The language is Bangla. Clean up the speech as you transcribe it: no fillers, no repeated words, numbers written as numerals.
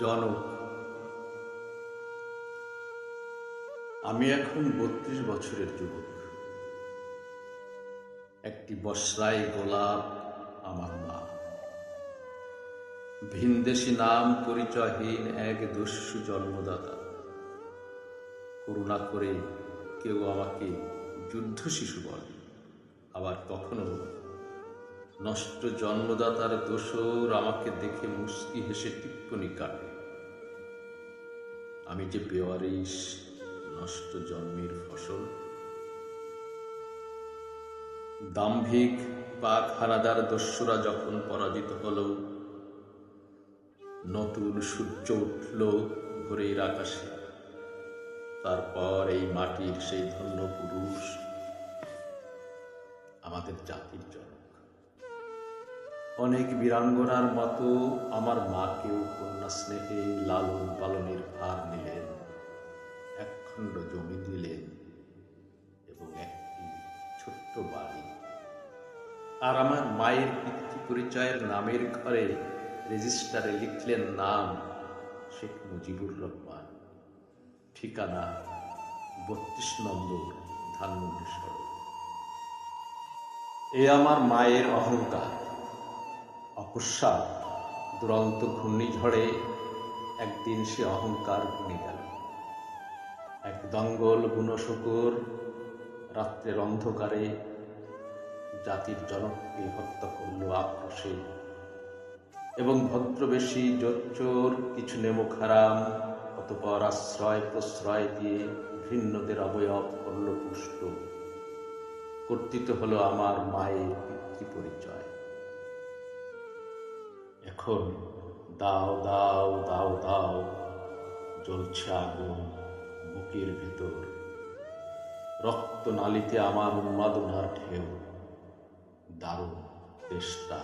জনক। আমি এখন ৩২ বছরের যুবক। একটি বস্রায় গোলাপ আমার মা। ভিনদেশী নাম পরিচয়হীন এক দস্যু জন্মদাতা। করুণা করে কেউ আমাকে যুদ্ধ শিশু বলে, আবার কখনো নষ্ট জন্মদাতার দোসর আমাকে দেখে মুচকি হেসে টিপ্পনি কাটে। আমি যে বেওয়ারিশ, নষ্ট জন্মের ফসল। দাম্ভিক পাক হানাদার দস্যুরা যখন পরাজিত হল, নতুন সূর্য উঠল ভোরের আকাশে। তারপর এই মাটির সেই ধন্য পুরুষ আমাদের জাতির জনক। অনেক বীরাঙ্গনার মতো আমার মাকেও কন্যা স্নেহে লালন পালনের ভার নিলেন, একখণ্ড জমি দিলেন এবং একটি ছোট্ট বাড়ি। আর আমার মায়ের পিতৃ পরিচয়ের নামের ঘরে রেজিস্টারে লিখলেন নাম শেখ মুজিবুর রহমান, ঠিকানা ৩২ নম্বর ধানমন্ডি সড়ক। এ আমার মায়ের অহংকার। অকস্মাৎ দুরন্ত ঘূর্ণিঝড়ে একদিন সে অহংকার ভেঙে গেল। এক দঙ্গল বুনো শূকর রাত্রের অন্ধকারে জাতির জনককে হত্যা করল আক্রোশে, এবং ভদ্রবেশী জোচ্চোর কিছু নেমুখারাম অতঃপর আশ্রয় প্রশ্রয় দিয়ে ভিন্নদের অবয়ব করল পুষ্ট। কর্তৃত হলো আমার মায়ের পিতৃ পরিচয়। এখন দাও দাও দাও দাও জ্বলছে আগুন বুকের ভেতর, রক্ত নালিতে আমার উন্মাদনার ঢেউ, দারুণ তেষ্টা।